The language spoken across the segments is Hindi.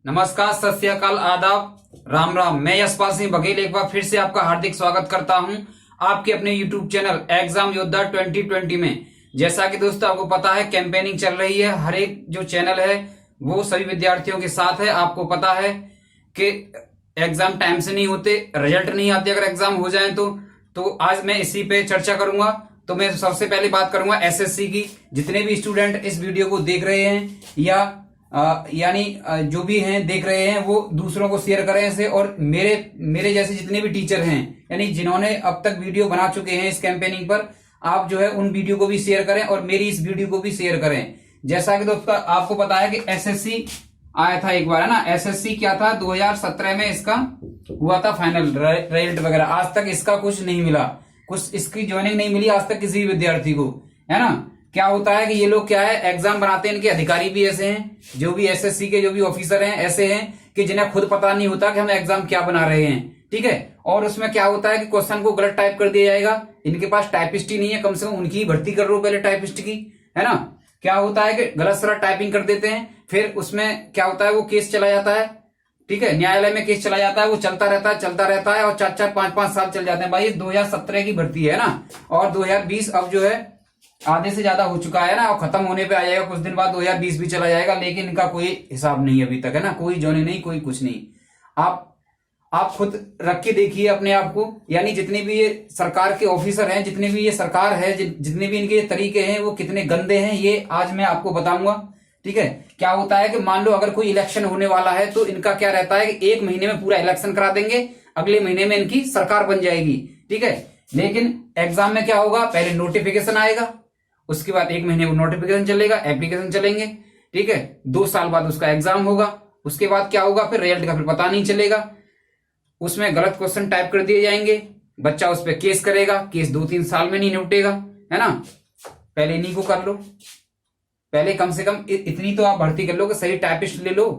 नमस्कार, सत श्री अकाल, आदाब, राम राम। मैं यशपाल सिंह बघेल एक बार फिर से आपका हार्दिक स्वागत करता हूं आपके अपने YouTube चैनल एग्जाम योद्धा 2020 में। जैसा कि दोस्तों आपको पता है कैंपेनिंग चल रही है, हर एक जो चैनल है वो सभी विद्यार्थियों के साथ है। आपको पता है कि एग्जाम टाइम से नहीं होते, रिजल्ट नहीं आते अगर एग्जाम हो जाए तो आज मैं इसी पे चर्चा करूंगा। तो मैं सबसे पहले बात करूंगा एसएससी की। जितने भी स्टूडेंट इस वीडियो को देख रहे हैं या यानी जो भी हैं देख रहे हैं वो दूसरों को शेयर करें इसे, और मेरे जैसे जितने भी टीचर हैं यानी जिन्होंने अब तक वीडियो बना चुके हैं इस कैंपेनिंग पर, आप जो है उन वीडियो को भी शेयर करें और मेरी इस वीडियो को भी शेयर करें। जैसा कि दोस्तों आपको पता है कि एसएससी आया था एक बार, है ना। एसएससी क्या था, 2017 में इसका हुआ था फाइनल रिजल्ट वगैरह। आज तक इसका कुछ नहीं मिला, कुछ इसकी ज्वाइनिंग नहीं मिली आज तक किसी भी विद्यार्थी को, है ना। क्या होता है कि ये लोग क्या है एग्जाम बनाते हैं, इनके अधिकारी भी ऐसे हैं, जो भी एसएससी के जो भी ऑफिसर हैं ऐसे हैं कि जिन्हें खुद पता नहीं होता कि हम एग्जाम क्या बना रहे हैं, ठीक है। और उसमें क्या होता है कि क्वेश्चन को गलत टाइप कर दिया जाएगा। इनके पास टाइपिस्ट ही नहीं है, कम से कम उनकी भर्ती कर लो पहले टाइपिस्ट की, है ना। क्या होता है कि गलत सलत टाइपिंग कर देते हैं, फिर उसमें क्या होता है वो केस चला जाता है, ठीक है, न्यायालय में केस चला जाता है, वो चलता रहता है और 4-4 5-5 साल चल जाते हैं। भाई 2017 की भर्ती है ना, और 2020 अब जो है आधे से ज्यादा हो चुका है ना, और खत्म होने पे आ जाएगा कुछ दिन बाद, 2020 भी चला जाएगा, लेकिन इनका कोई हिसाब नहीं अभी तक, है ना। कोई जोनी नहीं, कोई कुछ नहीं। आप खुद रख के देखिए अपने आप को, यानी जितने भी ये सरकार के ऑफिसर हैं, जितने भी ये सरकार है, जितने भी इनके तरीके हैं वो कितने गंदे हैं, ये आज मैं आपको बताऊंगा, ठीक है। क्या होता है कि मान लो अगर कोई इलेक्शन होने वाला है तो इनका क्या रहता है कि 1 महीने में पूरा इलेक्शन करा देंगे, अगले महीने में इनकी सरकार बन जाएगी, ठीक है। लेकिन एग्जाम में क्या होगा, पहले नोटिफिकेशन आएगा, उसके बाद 1 महीने वो नोटिफिकेशन चलेगा, एप्लीकेशन चलेंगे, ठीक है। 2 साल बाद उसका एग्जाम होगा, उसके बाद क्या होगा, फिर रिजल्ट का फिर पता नहीं चलेगा। उसमें गलत क्वेश्चन टाइप कर दिए जाएंगे, बच्चा उस पर केस करेगा, केस 2-3 साल में नहीं निपटेगा, है ना। पहले इन्हीं को कर लो, पहले कम से कम इतनी तो आप भर्ती कर लो कि सही टाइपिस्ट ले लो।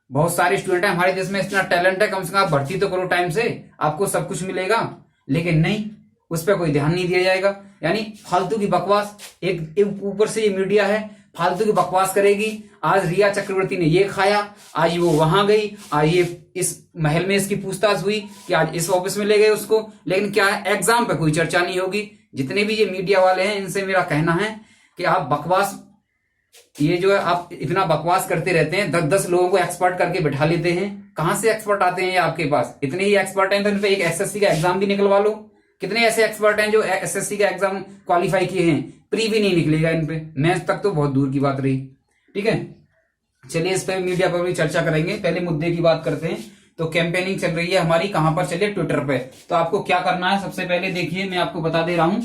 बहुत सारे स्टूडेंट हैं हमारे देश में, इतना टैलेंट है, कम से कम आप भर्ती तो करो टाइम से, आपको सब कुछ मिलेगा। लेकिन नहीं, उस पर कोई ध्यान नहीं दिया जाएगा। यानी फालतू की बकवास, एक ऊपर से ये मीडिया है फालतू की बकवास करेगी। आज रिया चक्रवर्ती ने ये खाया, आज वो वहां गई, आज ये इस महल में इसकी पूछताछ हुई कि आज इस ऑफिस में ले गए उसको, लेकिन क्या है एग्जाम पे कोई चर्चा नहीं होगी। जितने भी ये मीडिया वाले हैं इनसे मेरा कहना है कि आप बकवास, ये जो है आप इतना बकवास करते रहते हैं, 10-10 लोगों को एक्सपर्ट करके बिठा लेते हैं। कहां से एक्सपर्ट आते हैं ये आपके पास? इतने ही एक्सपर्ट हैं तो इन पे एक एसएससी का एग्जाम भी निकलवा लो। कितने ऐसे एक्सपर्ट हैं जो एसएससी का एग्जाम क्वालिफाई किए हैं, प्री भी नहीं निकलेगा इन पे, मैथ्स तक तो बहुत दूर की बात रही, ठीक है। चलिए इस पे मीडिया पर भी चर्चा करेंगे, पहले मुद्दे की बात करते हैं। तो कैंपेनिंग चल रही है हमारी, कहां पर चलिए, ट्विटर पे। तो आपको क्या करना है, सबसे पहले देखिए मैं आपको बता दे रहा हूं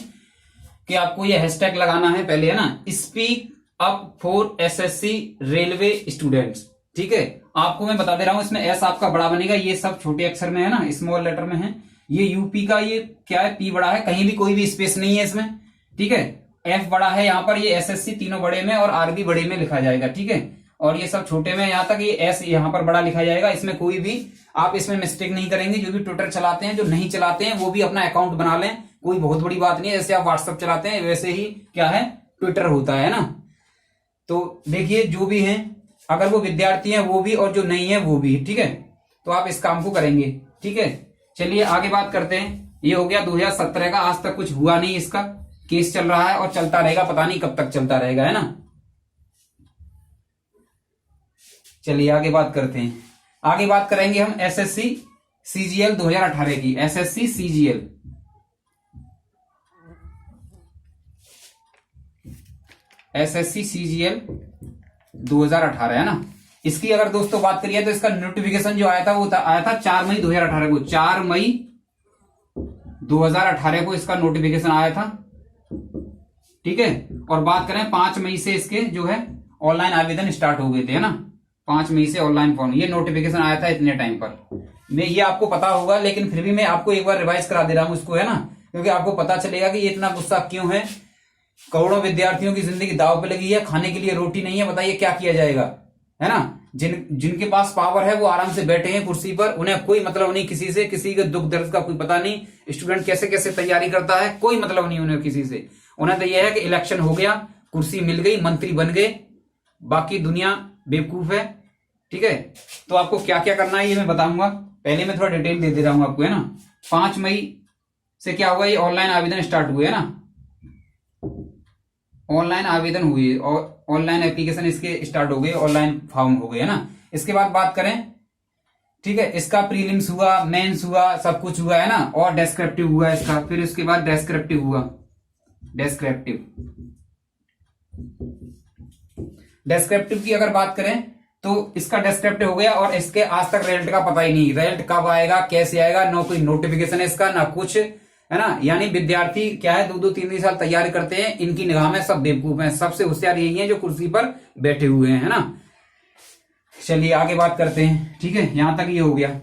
कि आपको ये हैशटैग लगाना है पहले, है ना, speak up for SSC railway students, ठीक है। आपको मैं बता दे रहा हूं, इसमें एस आपका बड़ा बनेगा, ये सब छोटे अक्षर में है ना, स्मॉल लेटर में है। ये यूपी का ये क्या है, पी बड़ा है, कहीं भी कोई भी स्पेस नहीं है इसमें, ठीक है। एफ बड़ा है यहाँ पर, ये एसएससी तीनों बड़े में और आर भी बड़े में लिखा जाएगा, ठीक है। और ये सब छोटे में, यहाँ तक ये एस यहाँ पर बड़ा लिखा जाएगा। इसमें कोई भी आप इसमें मिस्टेक नहीं करेंगे। जो भी ट्विटर चलाते हैं, जो नहीं चलाते हैं, वो भी अपना अकाउंट बना लें, कोई बहुत बड़ी बात नहीं है। जैसे आप व्हाट्सएप चलाते हैं वैसे ही क्या है ट्विटर होता है ना। तो देखिए जो भी हैं, अगर वो विद्यार्थी हैं वो भी और जो नहीं है वो भी, ठीक है। तो आप इस काम को करेंगे, ठीक है। चलिए आगे बात करते हैं। ये हो गया 2017 का, आज तक कुछ हुआ नहीं, इसका केस चल रहा है और चलता रहेगा, पता नहीं कब तक चलता रहेगा, है ना। चलिए आगे बात करते हैं। आगे बात करेंगे हम एसएससी सीजीएल 2018 की। एसएससी सीजीएल एसएससी सीजीएल 2018, है ना। इसकी अगर दोस्तों बात करिए तो इसका नोटिफिकेशन जो आया था वो आया था 4 मई 2018 को, 4 मई 2018 को इसका नोटिफिकेशन आया था, ठीक है। और बात करें 5 मई से इसके जो है ऑनलाइन आवेदन स्टार्ट हो गए थे, है ना। 5 मई से ऑनलाइन फॉर्म, ये नोटिफिकेशन आया था इतने टाइम पर। मैं ये आपको पता होगा, लेकिन फिर भी मैं आपको एक बार रिवाइज करा दे रहा हूं इसको, है ना, क्योंकि आपको पता चलेगा कि ये इतना गुस्सा क्यों है। करोड़ों विद्यार्थियों की जिंदगी दांव पे लगी है, खाने के लिए रोटी नहीं है, बताइए क्या किया जाएगा, है ना। जिनके पास पावर है वो आराम से बैठे हैं कुर्सी पर, उन्हें कोई मतलब नहीं किसी से, किसी के दुख दर्द का कोई पता नहीं। स्टूडेंट कैसे कैसे तैयारी करता है कोई मतलब नहीं उन्हें किसी से। उन्हें तो यह है कि इलेक्शन हो गया, कुर्सी मिल गई, मंत्री बन गए, बाकी दुनिया बेवकूफ है, ठीक है। तो आपको क्या क्या करना है ये मैं बताऊंगा। पहले मैं थोड़ा डिटेल दे रहा हूं आपको, है ना। 5 मई से क्या हुआ, ये ऑनलाइन आवेदन स्टार्ट हुए, है ना। ऑनलाइन आवेदन हुए और ऑनलाइन एप्लीकेशन इसके स्टार्ट हो गए, ऑनलाइन फॉर्म हो गए, है ना। इसके बाद बात करें, ठीक है, इसका प्रीलिम्स हुआ, मेंस हुआ, सब कुछ हुआ, है ना। और डेस्क्रिप्टिव हुआ इसका, फिर उसके बाद डेस्क्रिप्टिव हुआ। डेस्क्रिप्टिव की अगर बात करें तो इसका डेस्क्रिप्टिव हो गया, और इसके आज तक रिजल्ट का पता ही नहीं, रिजल्ट कब आएगा, कैसे आएगा, ना कोई नोटिफिकेशन है इसका, ना कुछ, है ना। यानी विद्यार्थी क्या है, 2-2 3-3 साल तैयारी करते हैं, इनकी निगाह में सब बेवकूफ हैं। सबसे होशियार यही है जो कुर्सी पर बैठे हुए हैं, है ना। चलिए आगे बात करते हैं, ठीक है, यहां तक ये हो गया।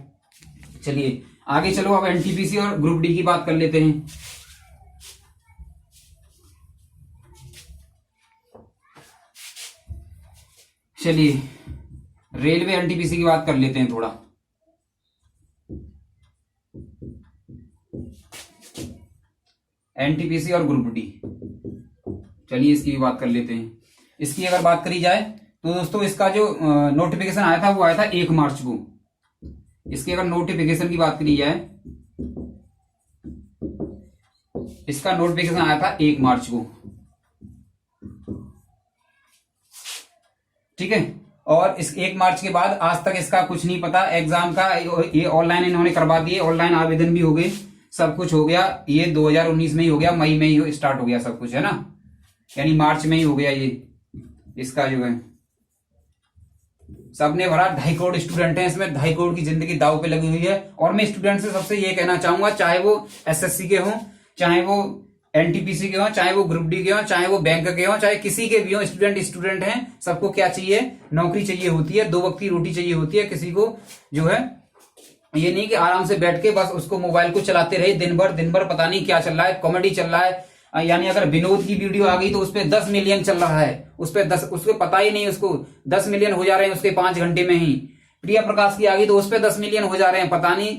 चलिए आगे चलो, अब एनटीपीसी और ग्रुप डी की बात कर लेते हैं। चलिए रेलवे एनटीपीसी की बात कर लेते हैं थोड़ा। एनटीपीसी और ग्रुप डी, चलिए इसकी भी बात कर लेते हैं। इसकी अगर बात करी जाए तो दोस्तों इसका जो नोटिफिकेशन आया था वो आया था 1 मार्च को। इसकी अगर नोटिफिकेशन की बात करी जाए, इसका नोटिफिकेशन आया था 1 मार्च को, ठीक है। और इस 1 मार्च के बाद आज तक इसका कुछ नहीं पता एग्जाम का। ये ऑनलाइन इन्होंने करवा दिए, ऑनलाइन आवेदन भी हो गए, सब कुछ हो गया। ये 2019 में ही हो गया, मई में ही स्टार्ट हो गया सब कुछ, है ना। यानी मार्च में ही हो गया ये इसका जो है। सबने भरा, 2.5 करोड़ स्टूडेंट हैं इसमें, 2.5 करोड़ की जिंदगी दाव पे लगी हुई है। और मैं स्टूडेंट से सबसे ये कहना चाहूंगा, चाहे वो एसएससी के हों, चाहे वो एनटीपीसी के हों, चाहे वो ग्रुप डी के हों, चाहे वो बैंक के हों, चाहे किसी के भी हों, स्टूडेंट हैं। सबको क्या चाहिए, नौकरी चाहिए होती है, 2 वक्त की रोटी चाहिए होती है किसी को, जो है ये नहीं कि आराम से बैठ के बस उसको मोबाइल को चलाते रहे दिन भर पता नहीं क्या चल रहा है, कॉमेडी चल रहा है। यानी अगर विनोद की वीडियो आ गई तो उस पर 10 मिलियन चल रहा है, उस पर पता ही नहीं, उसको 10 मिलियन हो जा रहे हैं उसके 5 घंटे में ही। प्रिया प्रकाश की आ गई तो उस पर 10 मिलियन हो जा रहे हैं, पता नहीं।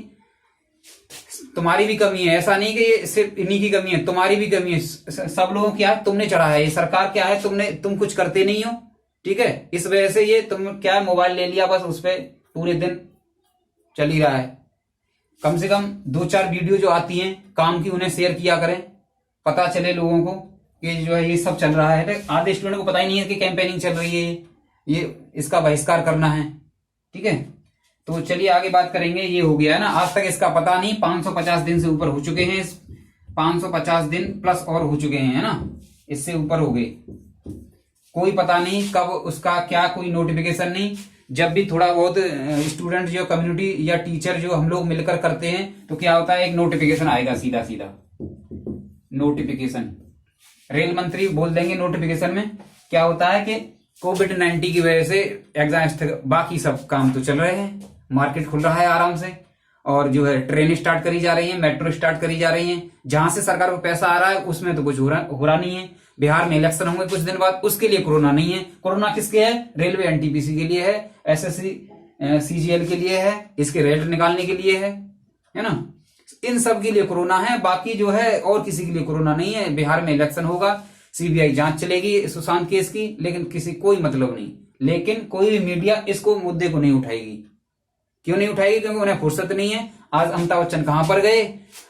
तुम्हारी भी कमी है, ऐसा नहीं कि ये सिर्फ इन्हीं की कमी है, तुम्हारी भी कमी है। सब लोगों क्या है, तुमने चढ़ा है, ये सरकार क्या है, तुम कुछ करते नहीं हो, ठीक है। इस वजह से ये तुम क्या है, मोबाइल ले लिया बस, उस पर पूरे दिन चल ही रहा है। कम से कम 2-4 वीडियो जो आती हैं काम की, उन्हें शेयर किया करें, पता चले लोगों को कि जो है ये सब चल रहा है। आधे स्टूडेंट को पता ही नहीं है कि कैंपेनिंग चल रही है, ये इसका बहिष्कार करना है, ठीक है। तो चलिए आगे बात करेंगे। ये हो गया है ना, आज तक इसका पता नहीं, 550 दिन से ऊपर हो चुके हैं, 550 दिन प्लस और हो चुके हैं, है ना, इससे ऊपर हो गए। कोई पता नहीं कब उसका क्या, कोई नोटिफिकेशन नहीं। जब भी थोड़ा बहुत स्टूडेंट जो कम्युनिटी या टीचर जो हम लोग मिलकर करते हैं तो क्या होता है, एक नोटिफिकेशन आएगा, सीधा नोटिफिकेशन, रेल मंत्री बोल देंगे नोटिफिकेशन में। क्या होता है कि कोविड-19 की वजह से एग्जाम, बाकी सब काम तो चल रहे हैं, मार्केट खुल रहा है आराम से, और जो है ट्रेन स्टार्ट करी जा रही है, मेट्रो स्टार्ट करी जा रही है। जहां से सरकार को पैसा आ रहा है उसमें तो कुछ हो रहा नहीं है। बिहार में इलेक्शन होंगे कुछ दिन बाद, उसके लिए कोरोना नहीं है। कोरोना किसके है, रेलवे एनटीपीसी के लिए है, एसएससी सीजीएल के लिए है, इसके रिजल्ट निकालने के लिए है ना। इन सब के लिए कोरोना है, बाकी जो है और किसी के लिए कोरोना नहीं है। बिहार में इलेक्शन होगा, सीबीआई जांच चलेगी सुशांत केस की, लेकिन किसी कोई मतलब नहीं। लेकिन कोई भी मीडिया इसको मुद्दे को नहीं उठाएगी। क्यों नहीं उठाएगी, क्योंकि उन्हें फुर्सत नहीं है। आज अमिताभ बच्चन कहां पर गए,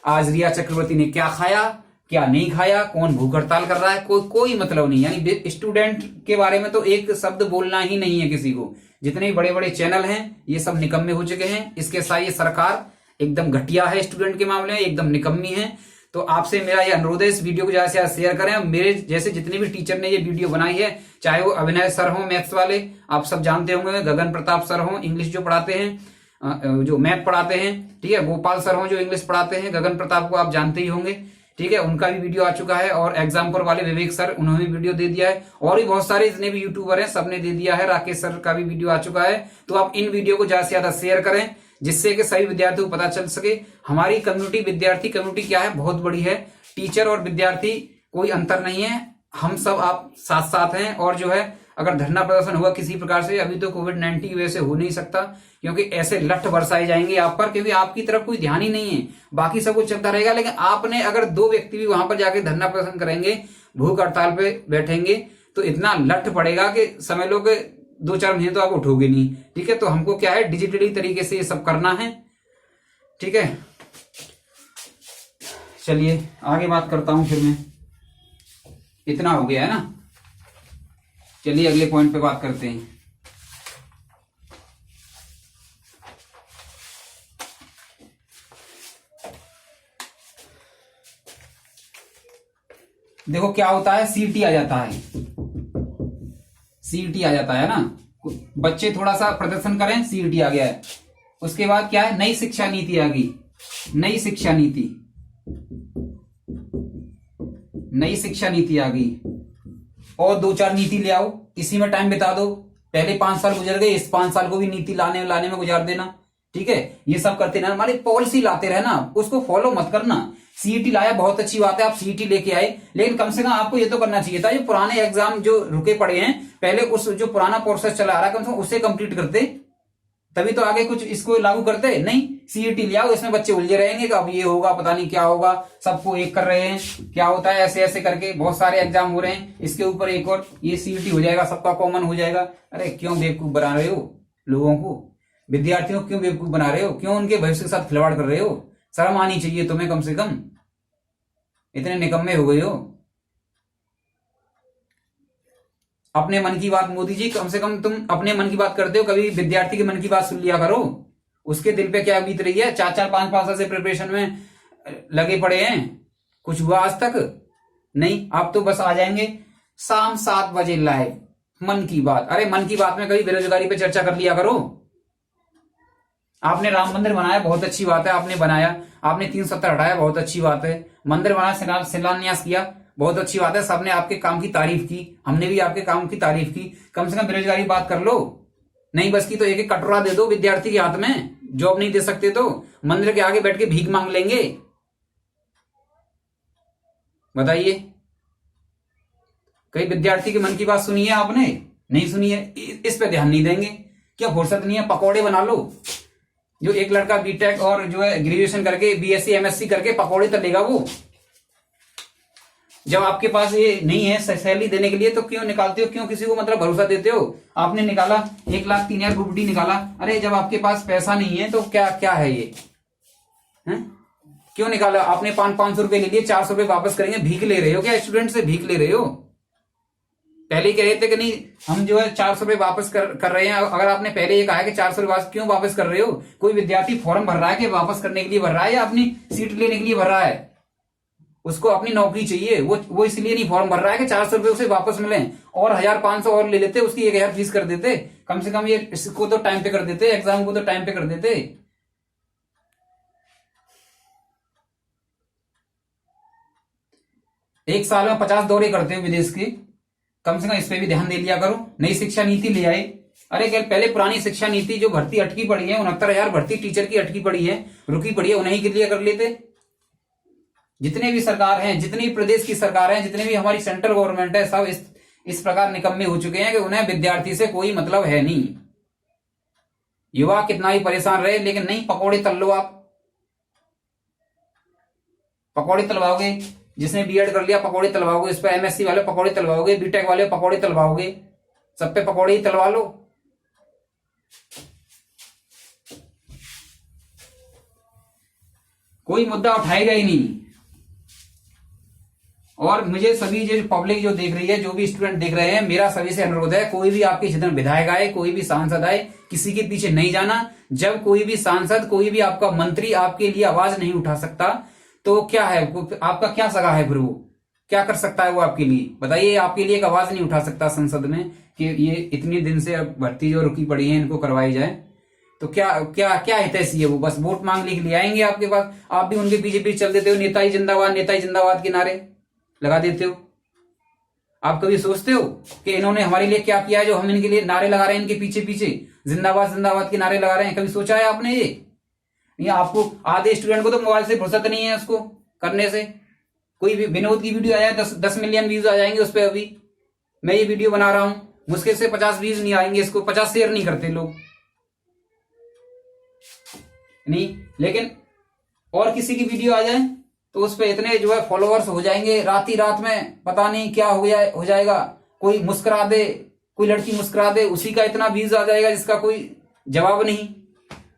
आज रिया चक्रवर्ती ने क्या खाया, क्या नहीं खाया, कौन भूख हड़ताल कर रहा है, कोई मतलब नहीं। यानी स्टूडेंट के बारे में तो एक शब्द बोलना ही नहीं है किसी को। जितने बड़े बड़े चैनल हैं ये सब निकम्मे हो चुके हैं। इसके साथ ये सरकार एकदम घटिया है, स्टूडेंट के मामले में एकदम निकम्मी है। तो आपसे मेरा ये अनुरोध है, इस वीडियो को ज्यादा से ज्यादा शेयर करें। मेरे जैसे जितने भी टीचर ने ये वीडियो बनाई है, चाहे वो अभिनय सर हो मैथ्स वाले, आप सब जानते होंगे, गगन प्रताप सर हो इंग्लिश जो पढ़ाते हैं, जो मैथ पढ़ाते हैं, ठीक है, गोपाल सर हो जो इंग्लिश पढ़ाते हैं, गगन प्रताप को आप जानते ही होंगे, ठीक है, उनका भी वीडियो आ चुका है। और एग्जाम्पल वाले विवेक सर, उन्होंने भी वीडियो दे दिया है। और भी बहुत सारे जितने भी यूट्यूबर हैं सबने दे दिया है। राकेश सर का भी वीडियो आ चुका है। तो आप इन वीडियो को ज्यादा से ज्यादा शेयर करें, जिससे कि सभी विद्यार्थियों को पता चल सके। हमारी कम्युनिटी, विद्यार्थी कम्युनिटी क्या है, बहुत बड़ी है। टीचर और विद्यार्थी कोई अंतर नहीं है, हम सब आप साथ साथ हैं। और जो है अगर धरना प्रदर्शन हुआ किसी प्रकार से, अभी तो कोविड-19 की वजह से हो नहीं सकता, क्योंकि ऐसे लठ बरसाए जाएंगे आप पर, क्योंकि आपकी तरफ कोई ध्यान ही नहीं है, बाकी सब कुछ चलता रहेगा। लेकिन आपने अगर 2 व्यक्ति भी वहां पर जाके धरना प्रदर्शन करेंगे, भूख हड़ताल पे बैठेंगे, तो इतना लठ पड़ेगा कि समझ लो कि दो चार महीने तो आप उठोगे नहीं। ठीक है, तो हमको क्या है, डिजिटली तरीके से ये सब करना है। ठीक है, चलिए आगे बात करता हूं फिर मैं। इतना हो गया है ना, चलिए अगले पॉइंट पे बात करते हैं। देखो क्या होता है, सीटी आ जाता है, सीटी आ जाता है ना, बच्चे थोड़ा सा प्रदर्शन करें, सीटी आ गया है। उसके बाद क्या है, नई शिक्षा नीति आ गई, नई शिक्षा नीति, नई शिक्षा नीति आ गई। और दो चार नीति ले आओ, इसी में टाइम बिता दो। पहले 5 साल गुजर गए, इस 5 साल को भी नीति लाने में गुजार देना। ठीक है, ये सब करते ना, हमारी पॉलिसी लाते रहना, उसको फॉलो मत करना। सीईटी लाया, बहुत अच्छी बात है, आप सीईटी लेके आए, लेकिन कम से कम आपको ये तो करना चाहिए था, जो पुराने एग्जाम जो रुके पड़े हैं, पहले उस जो पुराना प्रोसेस चला आ रहा है, कम से कम उससे कंप्लीट करते, तभी तो आगे कुछ इसको लागू करते। नहीं, सीईटी ले आओ, इसमें बच्चे उलझे रहेंगे कि अब ये होगा, पता नहीं क्या होगा, सबको एक कर रहे हैं, क्या होता है, ऐसे ऐसे करके बहुत सारे एग्जाम हो रहे हैं, इसके ऊपर एक और ये सीईटी हो जाएगा, सबका कॉमन हो जाएगा। अरे क्यों बेवकूफ बना रहे हो लोगों को, विद्यार्थियों को क्यों बेवकूफ बना रहे हो, क्यों उनके भविष्य के साथ खिलवाड़ कर रहे हो? शर्म आनी चाहिए तुम्हें, कम से कम इतने निकम्मे हो गए हो। अपने मन की बात, मोदी जी कम से कम तुम अपने मन की बात करते हो, कभी विद्यार्थी के मन की बात सुन लिया करो, उसके दिल पे क्या बीत रही है। 4-4 5-5 साल से प्रिपरेशन में लगे पड़े हैं, कुछ हुआ आज तक नहीं। आप तो बस आ जाएंगे शाम 7 बजे लाइव मन की बात। अरे मन की बात में कभी बेरोजगारी पे चर्चा कर लिया करो। आपने राम मंदिर बनाया, बहुत अच्छी बात है, आपने बनाया, आपने 370 हटाया, बहुत अच्छी बात है, मंदिर बनाया, शिलान्यास किया, बहुत अच्छी बात है, सबने आपके काम की तारीफ की, हमने भी आपके काम की तारीफ की। कम से कम बेरोजगारी बात कर लो। नहीं बस की तो एक एक कटोरा दे दो विद्यार्थी के हाथ में, जॉब नहीं दे सकते तो मंदिर के आगे बैठ के भीख मांग लेंगे। बताइए, कई विद्यार्थी के मन की बात सुनी है आपने? नहीं सुनी है, इस पे ध्यान नहीं देंगे। क्या फुर्सत नहीं है? पकौड़े बना लो। जो एक लड़का बीटेक और जो है ग्रेजुएशन करके बीएससी एमएससी करके पकौड़े तलेगा वो, जब आपके पास ये नहीं है सैलरी देने के लिए तो क्यों निकालते हो, क्यों किसी को मतलब भरोसा देते हो? आपने निकाला 1,03,000 ग्रुप डी निकाला, अरे जब आपके पास पैसा नहीं है तो क्या क्या है ये है? क्यों निकाला आपने? 500 रुपए ले लिए, 400 रुपए वापस करेंगे, भीख ले रहे हो क्या? स्टूडेंट से भीख ले रहे हो? पहले ही कह रहे थे कि नहीं हम जो है 400 रुपए वापस कर रहे हैं। अगर आपने पहले ये कहा है कि 400 रुपए क्यों वापस कर रहे हो? कोई विद्यार्थी फॉर्म भर रहा है कि वापस करने के लिए भर रहा है या अपनी सीट लेने के लिए भर रहा है? उसको अपनी नौकरी चाहिए, वो इसलिए नहीं फॉर्म भर रहा है कि 400 रुपए उसे वापस मिले, और 1,500 और ले लेते, उसकी 1,000 फीस कर देते, कम से कम ये इसको तो टाइम पे कर देते, एग्जाम को तो टाइम पे कर देते। एक साल में 50 दौरे करते हो विदेश के, कम से कम इस पे भी ध्यान दे लिया करो। नई शिक्षा नीति ले आए। अरे क्या पहले पुरानी शिक्षा नीति जो भर्ती अटकी पड़ी है, 69,000 भर्ती टीचर की अटकी पड़ी है, रुकी पड़ी है, उन्हीं के लिए कर लेते। जितने भी सरकार हैं, जितनी प्रदेश की सरकार है, जितने भी हमारी सेंट्रल गवर्नमेंट है, सब इस प्रकार निकम्मे हो चुके हैं कि उन्हें विद्यार्थी से कोई मतलब है नहीं। युवा कितना ही परेशान रहे, लेकिन नहीं, पकौड़े तल लो आप। पकौड़े तलवाओगे, जिसने बीएड कर लिया पकौड़े तलवाओगे, इस पर एमएससी वाले पकौड़े तलवाओगे, बीटेक वाले पकौड़े तलवाओगे, सब पे पकौड़े ही तलवा लो। कोई मुद्दा उठाएगा ही नहीं। और मुझे सभी जो पब्लिक जो देख रही है, जो भी स्टूडेंट देख रहे हैं, मेरा सभी से अनुरोध है, कोई भी आपके क्षेत्र में विधायक आए, कोई भी सांसद आए, किसी के पीछे नहीं जाना। जब कोई भी सांसद, कोई भी आपका मंत्री आपके लिए आवाज नहीं उठा सकता तो क्या है, आपका क्या सगा है? फिर वो क्या कर सकता है? वो आपके लिए बताइए, आपके लिए एक आवाज नहीं उठा सकता संसद में कि ये इतने दिन से भर्ती जो रुकी पड़ी है इनको करवाई जाए, तो क्या क्या क्या हितैषी है वो? बस वोट मांगने के लिए आएंगे आपके पास। आप भी उनके पीछे पीछे चल देते हो, नेताजी जिंदाबाद, नेताजी जिंदाबाद के नारे लगा देते हो। आप कभी सोचते हो कि इन्होंने हमारे लिए क्या किया है जो हम इनके लिए नारे लगा रहे हैं, इनके पीछे पीछे जिंदाबाद जिंदाबाद के नारे लगा रहे हैं? कभी सोचा है आपने ये? नहीं, आपको आधे स्टूडेंट को तो मोबाइल से फुर्सत नहीं है उसको करने से। कोई भी विनोद की वीडियो आया, 10 मिलियन व्यूज आ जाएंगे उस पर। अभी मैं ये वीडियो बना रहा हूं, मुश्किल से 50 व्यूज नहीं आएंगे, इसको 50 शेयर नहीं करते लोग नहीं। लेकिन और किसी की वीडियो आ जाए तो उस पर इतने जो है फॉलोअर्स हो जाएंगे, रात ही रात में पता नहीं क्या हो जाएगा। कोई मुस्कुरा दे, कोई लड़की मुस्कुरा दे उसी का इतना व्यूज आ जाएगा जिसका कोई जवाब नहीं।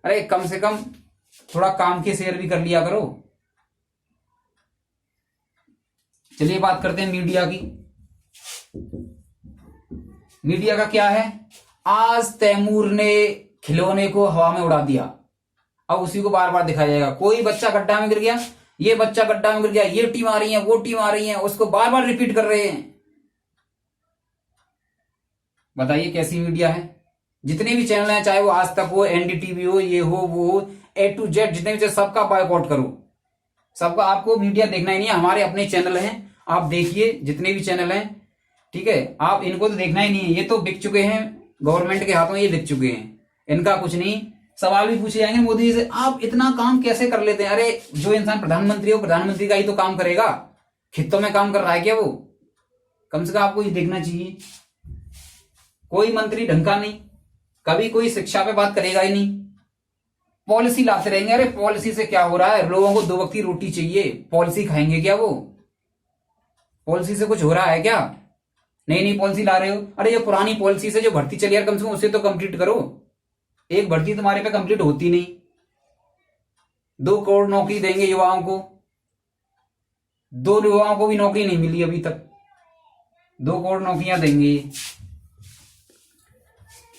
अरे कम से कम थोड़ा काम के शेयर भी कर लिया करो। चलिए बात करते हैं मीडिया की। मीडिया का क्या है, आज तैमूर ने खिलौने को हवा में उड़ा दिया, अब उसी को बार बार दिखाया जाएगा। कोई बच्चा गड्ढा में गिर गया, ये बच्चा गड्ढा में गिर गया, ये टीम आ रही है, वो टीम आ रही है, उसको बार बार रिपीट कर रहे हैं। बताइए कैसी मीडिया है। जितने भी चैनल हैं, चाहे वो आज तक हो, एनडीटीवी हो, ये हो वो हो, A to Z जितने भी, सबका बॉयकॉट करो। सबका, आपको मीडिया देखना ही नहीं है। हमारे अपने चैनल हैं, आप देखिए जितने भी चैनल हैं, ठीक है। आप इनको तो देखना ही नहीं है, ये तो बिक चुके हैं गवर्नमेंट के हाथों, ये बिक चुके हैं, इनका कुछ नहीं। सवाल भी पूछे जाएंगे मोदी जी से, आप इतना काम कैसे कर लेते हैं। अरे जो इंसान प्रधानमंत्री हो, प्रधानमंत्री का ही तो काम करेगा, खित्तों में काम कर रहा है क्या वो? कम से कम आपको ये देखना चाहिए। कोई मंत्री ढंग का नहीं, कभी कोई शिक्षा पे बात करेगा ही नहीं, पॉलिसी लाते रहेंगे। अरे पॉलिसी से क्या हो रहा है, लोगों को 2 वक्त की रोटी चाहिए, पॉलिसी खाएंगे क्या वो? पॉलिसी से कुछ हो रहा है क्या? नई नई पॉलिसी ला रहे हो। अरे ये पुरानी पॉलिसी से जो भर्ती चली यार, कम से कम उसे तो कंप्लीट करो। एक भर्ती तुम्हारे पे कंप्लीट होती नहीं। 2 करोड़ नौकरी देंगे युवाओं को, 2 युवाओं को भी नौकरी नहीं मिली अभी तक। 2 करोड़ नौकरियां देंगे,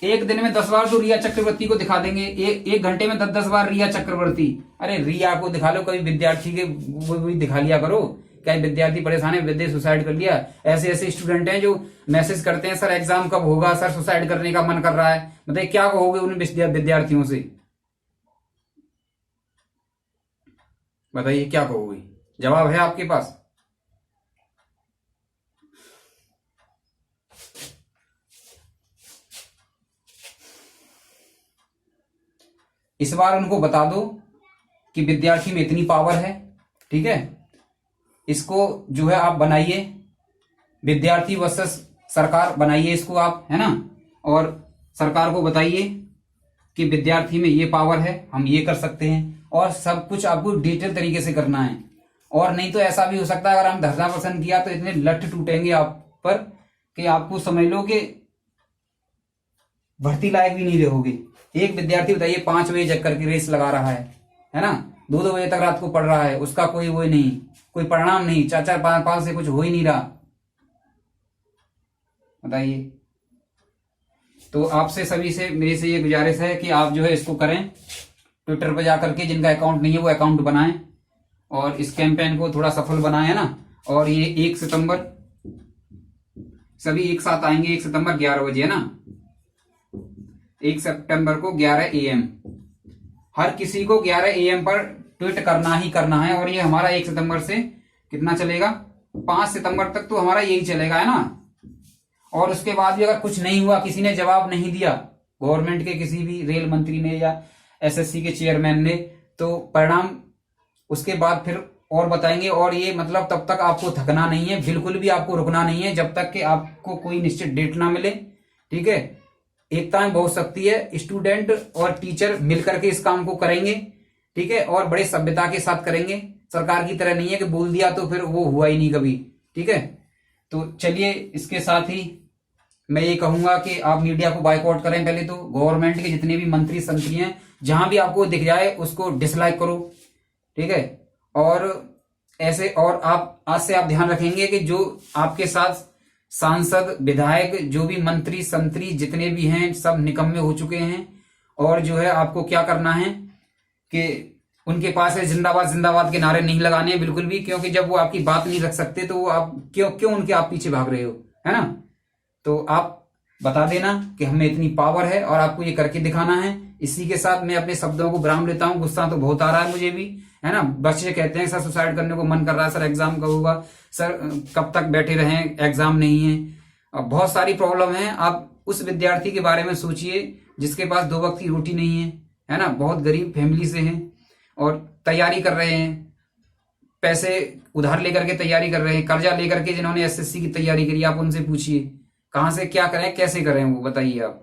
एक दिन में 10 बार तो रिया चक्रवर्ती को दिखा देंगे, एक घंटे में 10-10 बार रिया चक्रवर्ती। अरे रिया को दिखा लो, कभी विद्यार्थी के वो भी दिखा लिया करो। क्या विद्यार्थी परेशान है, विद्या सुसाइड कर लिया। ऐसे ऐसे स्टूडेंट हैं जो मैसेज करते हैं, सर एग्जाम कब होगा, सर सुसाइड करने का मन कर रहा है। बताइए क्या कहोगे उन विद्यार्थियों से? बताइए क्या कहोगे? जवाब है आपके पास? इस बार उनको बता दो कि विद्यार्थी में इतनी पावर है, ठीक है। इसको जो है आप बनाइए, विद्यार्थी वर्सेस सरकार बनाइए इसको आप, है ना। और सरकार को बताइए कि विद्यार्थी में ये पावर है, हम ये कर सकते हैं, और सब कुछ आपको डिटेल तरीके से करना है। और नहीं तो ऐसा भी हो सकता है, अगर हम 10% किया तो इतने लठ टूटेंगे आप पर कि आपको समझ लो कि भर्ती लायक भी नहीं रहोगे। एक विद्यार्थी बताइए 5 बजे जग करके रेस लगा रहा है ना, 2-2 बजे तक रात को पढ़ रहा है, उसका कोई वो नहीं, कोई परिणाम नहीं, 4-4-5 से कुछ हो ही नहीं रहा। बताइए। तो आपसे सभी से मेरी से ये गुजारिश है कि आप जो है इसको करें, ट्विटर पर जाकर के, जिनका अकाउंट नहीं है वो अकाउंट बनाएं और इस कैंपेन को थोड़ा सफल बनाएं, है ना। और ये 1 सितंबर सभी एक साथ आएंगे, 1 सितंबर 11 बजे, है ना। 1 सितंबर को 11 AM, हर किसी को 11 AM पर ट्वीट करना ही करना है। और ये हमारा 1 सितंबर से कितना चलेगा, 5 सितंबर तक तो हमारा यही चलेगा, है ना। और उसके बाद भी अगर कुछ नहीं हुआ, किसी ने जवाब नहीं दिया, गवर्नमेंट के किसी भी रेल मंत्री ने या SSC के चेयरमैन ने, तो परिणाम उसके बाद फिर और बताएंगे। और ये मतलब तब तक आपको थकना नहीं है, बिल्कुल भी आपको रुकना नहीं है, जब तक कि आपको कोई निश्चित डेट ना मिले, ठीक है। एकता में बहुत शक्ति है, स्टूडेंट और टीचर मिलकर के इस काम को करेंगे, ठीक है। और बड़े सभ्यता के साथ करेंगे, सरकार की तरह नहीं है कि बोल दिया तो फिर वो हुआ ही नहीं कभी, ठीक है। तो चलिए, इसके साथ ही मैं ये कहूंगा कि आप मीडिया को बायकॉट करें। पहले तो गवर्नमेंट के जितने भी मंत्री संतरी हैं, जहां भी आपको दिख जाए उसको डिसलाइक करो, ठीक है। और ऐसे, और आप आज से आप ध्यान रखेंगे कि जो आपके साथ सांसद, विधायक, जो भी मंत्री संतरी जितने भी हैं, सब निकम्मे हो चुके हैं। और जो है आपको क्या करना है कि उनके पास है जिंदाबाद जिंदाबाद के नारे नहीं लगाने बिल्कुल भी, क्योंकि जब वो आपकी बात नहीं रख सकते तो वो आप क्यों उनके आप पीछे भाग रहे हो, है ना। तो आप बता देना कि हमें इतनी पावर है और आपको ये करके दिखाना है। इसी के साथ मैं अपने शब्दों को विराम लेता हूँ। गुस्सा तो बहुत आ रहा है मुझे भी, है ना। बच्चे कहते हैं सर सुसाइड करने को मन कर रहा है, सर एग्जाम कब होगा, सर कब तक बैठे रहें, एग्जाम नहीं है। अब बहुत सारी प्रॉब्लम है। आप उस विद्यार्थी के बारे में सोचिए जिसके पास 2 वक्त की रोटी नहीं है ना, बहुत गरीब फैमिली से हैं और तैयारी कर रहे हैं, पैसे उधार लेकर के तैयारी कर रहे हैं, कर्जा लेकर के जिन्होंने SSC की तैयारी करी, आप उनसे पूछिए कहां से क्या करें, कैसे करें, वो बताइए आप।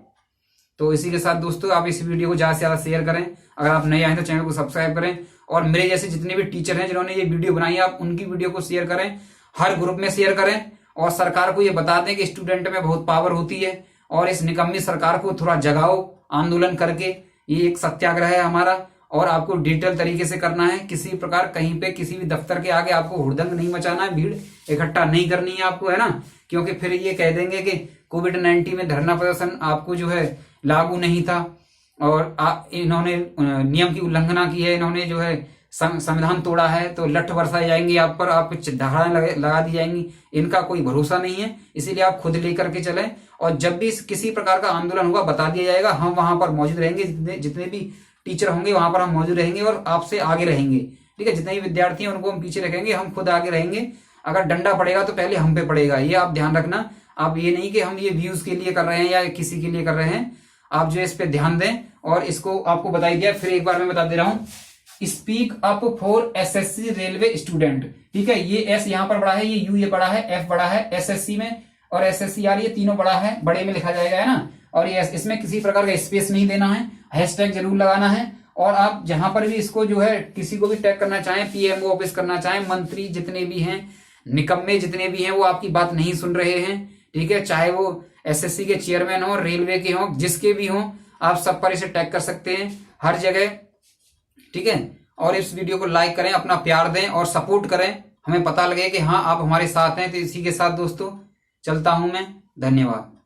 तो इसी के साथ दोस्तों, आप इस वीडियो को ज्यादा से ज्यादा शेयर करें। अगर आप नए आए तो चैनल को सब्सक्राइब करें, और मेरे जैसे जितने भी टीचर हैं जिन्होंने ये वीडियो बनाई है, आप उनकी वीडियो को शेयर करें, हर ग्रुप में शेयर करें, और सरकार को ये बता दें कि स्टूडेंट में बहुत पावर होती है और इस निकम्मी सरकार को थोड़ा जगाओ आंदोलन करके। ये एक सत्याग्रह है हमारा और आपको डिजिटल तरीके से करना है। किसी प्रकार कहीं पे किसी भी दफ्तर के आगे आपको हुड़दंग नहीं मचाना है, भीड़ इकट्ठा नहीं करनी है आपको, है ना, क्योंकि फिर ये कह देंगे कि कोविड-19 में धरना प्रदर्शन आपको जो है लागू नहीं था और इन्होंने नियम की उल्लंघना की है, इन्होंने जो है संविधान तोड़ा है, तो लठ बरसाए जाएंगे आप पर, आपको धाराएं लगा दी जाएंगी। इनका कोई भरोसा नहीं है, इसीलिए आप खुद लेकर के चलें और जब भी किसी प्रकार का आंदोलन होगा बता दिया जाएगा। हम वहां पर मौजूद रहेंगे, जितने भी टीचर होंगे वहां पर हम मौजूद रहेंगे और आपसे आगे रहेंगे, ठीक है। जितने भी विद्यार्थी हैं उनको हम पीछे रखेंगे, हम खुद आगे रहेंगे। अगर डंडा पड़ेगा तो पहले हम पे पड़ेगा, ये आप ध्यान रखना। आप ये नहीं कि हम ये व्यूज के लिए कर रहे हैं या किसी के लिए कर रहे हैं, आप जो इस पे ध्यान दें। और इसको आपको बता दिया, फिर एक बार मैं बता दे रहा हूं, speak up for SSC railway student, ठीक है। ये एस यहाँ पर बड़ा है, ये यू ये बड़ा है, एफ बड़ा है एसएससी में और एसएससी आर, ये तीनों बड़ा है, बड़े में लिखा जाएगा, है ना। और ये इसमें किसी प्रकार का स्पेस नहीं देना है, हैशटैग जरूर लगाना है। और आप जहां पर भी इसको जो है किसी को भी टैग करना चाहें, पीएमओ ऑफिस करना चाहें, मंत्री जितने भी हैं, निकम्मे जितने भी हैं, वो आपकी बात नहीं सुन रहे हैं, ठीक है। चाहे वो एसएससी के चेयरमैन हो, रेलवे के हो, जिसके भी हो, आप सब पर इसे टैग कर सकते हैं हर जगह, ठीक है। और इस वीडियो को लाइक करें, अपना प्यार दें और सपोर्ट करें, हमें पता लगे कि हाँ आप हमारे साथ हैं। तो इसी के साथ दोस्तों चलता हूं मैं, धन्यवाद।